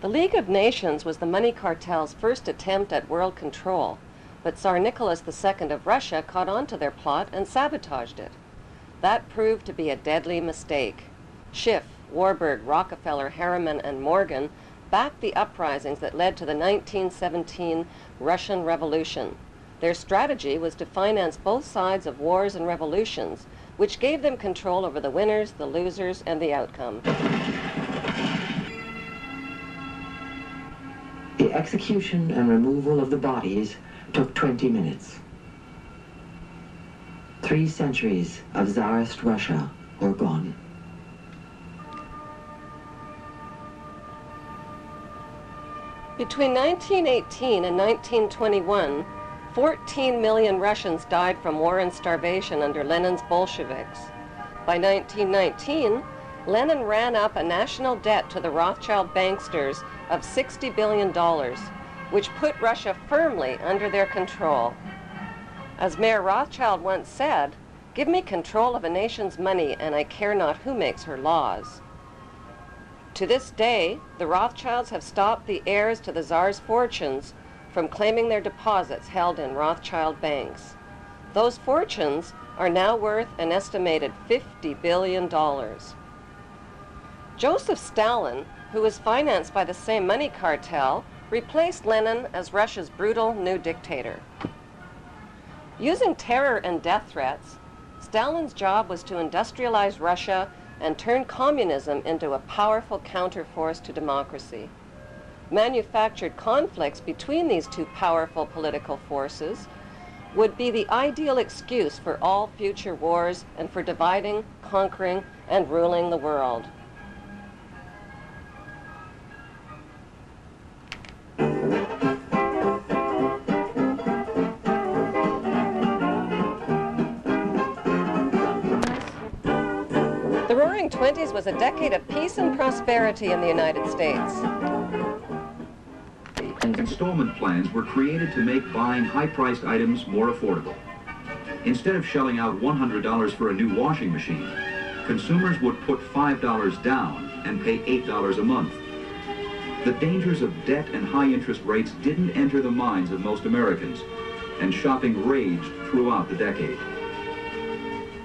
The League of Nations was the money cartel's first attempt at world control, but Tsar Nicholas II of Russia caught on to their plot and sabotaged it. That proved to be a deadly mistake. Schiff, Warburg, Rockefeller, Harriman, and Morgan backed the uprisings that led to the 1917 Russian Revolution. Their strategy was to finance both sides of wars and revolutions, which gave them control over the winners, the losers, and the outcome. The execution and removal of the bodies took 20 minutes. 3 centuries of Tsarist Russia were gone. Between 1918 and 1921, 14 million Russians died from war and starvation under Lenin's Bolsheviks. By 1919, Lenin ran up a national debt to the Rothschild banksters of $60 billion, which put Russia firmly under their control. As Mayor Rothschild once said, "Give me control of a nation's money and I care not who makes her laws." To this day, the Rothschilds have stopped the heirs to the Tsar's fortunes from claiming their deposits held in Rothschild banks. Those fortunes are now worth an estimated $50 billion. Joseph Stalin, who was financed by the same money cartel, replaced Lenin as Russia's brutal new dictator. Using terror and death threats, Stalin's job was to industrialize Russia and turn communism into a powerful counterforce to democracy. Manufactured conflicts between these two powerful political forces would be the ideal excuse for all future wars and for dividing, conquering, and ruling the world. The Roaring Twenties was a decade of peace and prosperity in the United States. Installment plans were created to make buying high-priced items more affordable. Instead of shelling out $100 for a new washing machine, consumers would put $5 down and pay $8 a month. The dangers of debt and high interest rates didn't enter the minds of most Americans, and shopping raged throughout the decade.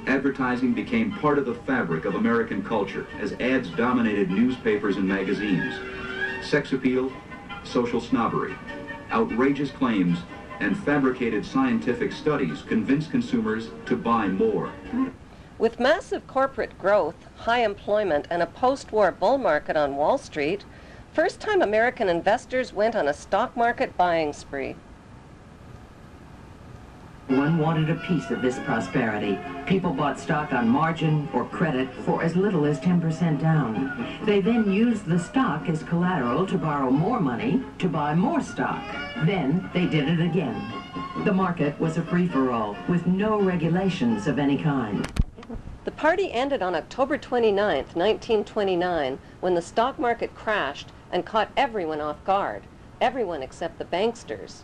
Advertising became part of the fabric of American culture as ads dominated newspapers and magazines. Sex appeal, social snobbery, outrageous claims, and fabricated scientific studies convinced consumers to buy more. With massive corporate growth, high employment, and a post-war bull market on Wall Street, first-time American investors went on a stock market buying spree. One wanted a piece of this prosperity. People bought stock on margin or credit for as little as 10% down. They then used the stock as collateral to borrow more money to buy more stock. Then they did it again. The market was a free-for-all with no regulations of any kind. The party ended on October 29, 1929, when the stock market crashed and caught everyone off guard, everyone except the banksters.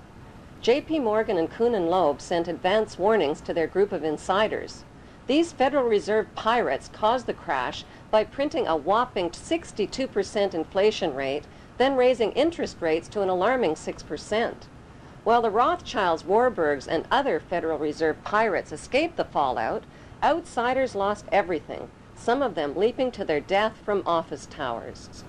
J.P. Morgan and Kuhn & Loeb sent advance warnings to their group of insiders. These Federal Reserve pirates caused the crash by printing a whopping 62% inflation rate, then raising interest rates to an alarming 6%. While the Rothschilds, Warburgs, and other Federal Reserve pirates escaped the fallout, outsiders lost everything, some of them leaping to their death from office towers.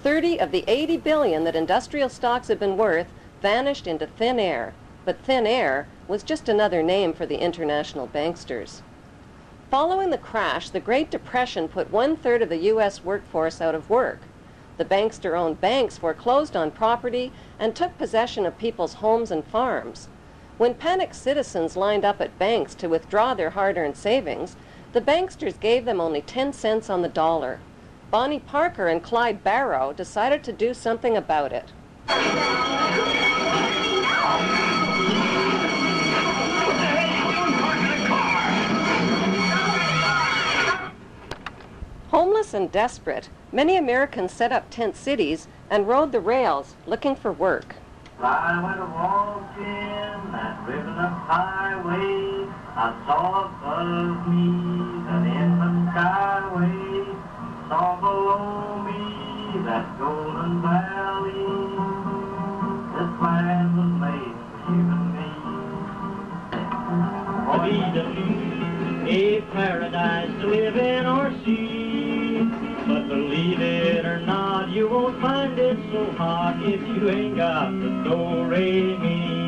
30 of the 80 billion that industrial stocks had been worth vanished into thin air, but thin air was just another name for the international banksters. Following the crash, the Great Depression put 1/3 of the U.S. workforce out of work. The bankster-owned banks foreclosed on property and took possession of people's homes and farms. When panicked citizens lined up at banks to withdraw their hard-earned savings, the banksters gave them only 10 cents on the dollar. Bonnie Parker and Clyde Barrow decided to do something about it. Homeless and desperate, many Americans set up tent cities and rode the rails looking for work. I went walking that riven-up highway. I saw above me that inland skyway. Saw below me that golden valley. gonna find it so hard if you ain't got the do-re-mi.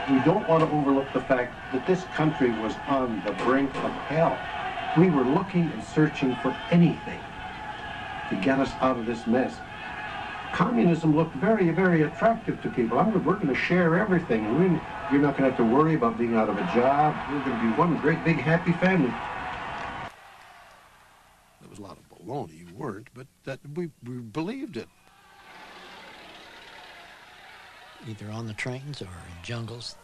We don't want to overlook the fact that this country was on the brink of hell. We were looking and searching for anything to get us out of this mess. Communism looked very, very attractive to people. We're going to share everything, and you're not going to have to worry about being out of a job. We're going to be one great big happy family. There was a lot of baloney. You weren't, but that we believed it. Either on the trains or in jungles,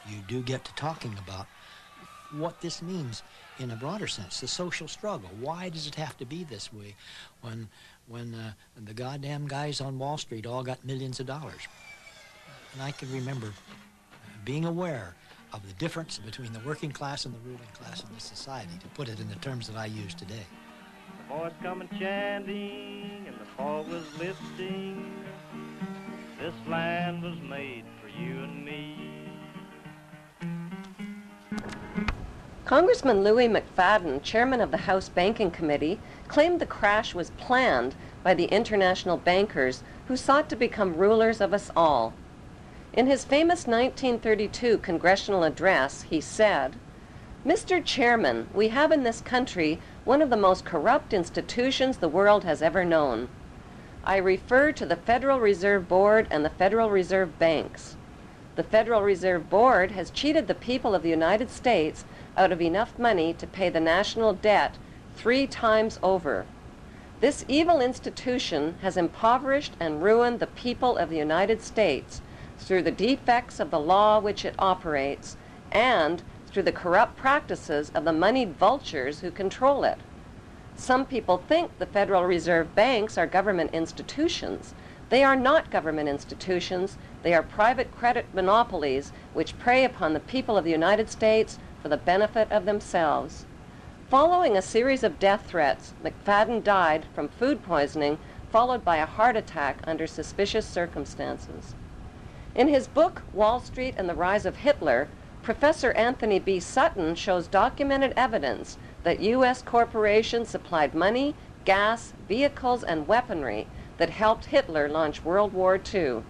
you do get to talking about what this means in a broader sense, the social struggle. Why does it have to be this way when the goddamn guys on Wall Street all got millions of dollars? And I can remember being aware of the difference between the working class and the ruling class in this society, to put it in the terms that I use today. The boys coming chanting and the fog was lifting. This land was made for you and me. Congressman Louis McFadden, chairman of the House Banking Committee, claimed the crash was planned by the international bankers who sought to become rulers of us all. In his famous 1932 congressional address, he said, "Mr. Chairman, we have in this country one of the most corrupt institutions the world has ever known. I refer to the Federal Reserve Board and the Federal Reserve Banks. The Federal Reserve Board has cheated the people of the United States out of enough money to pay the national debt 3 times over. This evil institution has impoverished and ruined the people of the United States through the defects of the law which it operates and through the corrupt practices of the moneyed vultures who control it. Some people think the Federal Reserve banks are government institutions. They are not government institutions. They are private credit monopolies which prey upon the people of the United States for the benefit of themselves." Following a series of death threats, McFadden died from food poisoning, followed by a heart attack under suspicious circumstances. In his book, Wall Street and the Rise of Hitler, Professor Anthony B. Sutton shows documented evidence that U.S. corporations supplied money, gas, vehicles, and weaponry that helped Hitler launch World War II.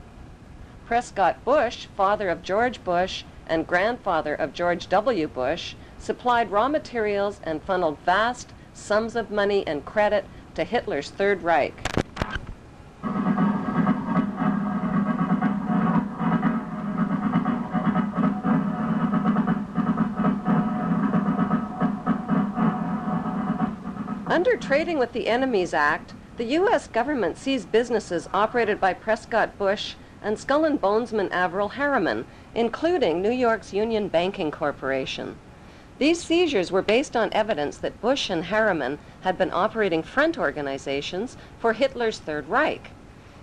Prescott Bush, father of George Bush and grandfather of George W. Bush, supplied raw materials and funneled vast sums of money and credit to Hitler's Third Reich. Under Trading with the Enemies Act, the U.S. government seized businesses operated by Prescott Bush and Skull and Bonesman Averell Harriman, including New York's Union Banking Corporation. These seizures were based on evidence that Bush and Harriman had been operating front organizations for Hitler's Third Reich.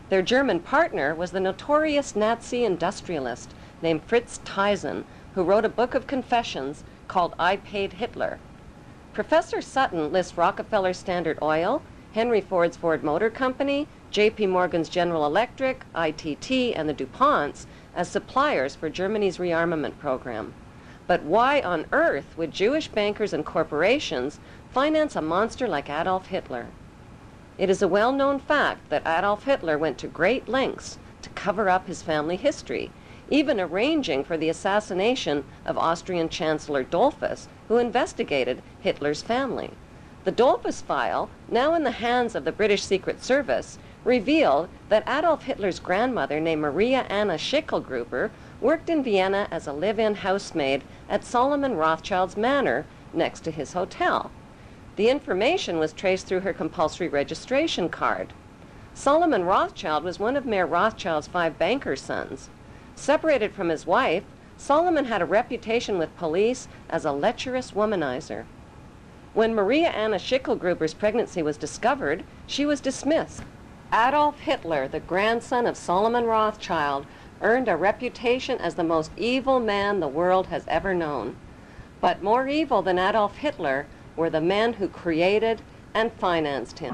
Their German partner was the notorious Nazi industrialist named Fritz Thyssen, who wrote a book of confessions called I Paid Hitler. Professor Sutton lists Rockefeller Standard Oil, Henry Ford's Ford Motor Company, J.P. Morgan's General Electric, ITT, and the DuPonts as suppliers for Germany's rearmament program. But why on earth would Jewish bankers and corporations finance a monster like Adolf Hitler? It is a well-known fact that Adolf Hitler went to great lengths to cover up his family history, even arranging for the assassination of Austrian Chancellor Dollfuss, who investigated Hitler's family. The Dollfuss file, now in the hands of the British Secret Service, revealed that Adolf Hitler's grandmother, named Maria Anna Schicklgruber, worked in Vienna as a live-in housemaid at Solomon Rothschild's manor next to his hotel. The information was traced through her compulsory registration card. Solomon Rothschild was one of Mayor Rothschild's 5 banker sons. Separated from his wife, Solomon had a reputation with police as a lecherous womanizer. When Maria Anna Schicklgruber's pregnancy was discovered, she was dismissed. Adolf Hitler, the grandson of Solomon Rothschild, earned a reputation as the most evil man the world has ever known. But more evil than Adolf Hitler were the men who created and financed him.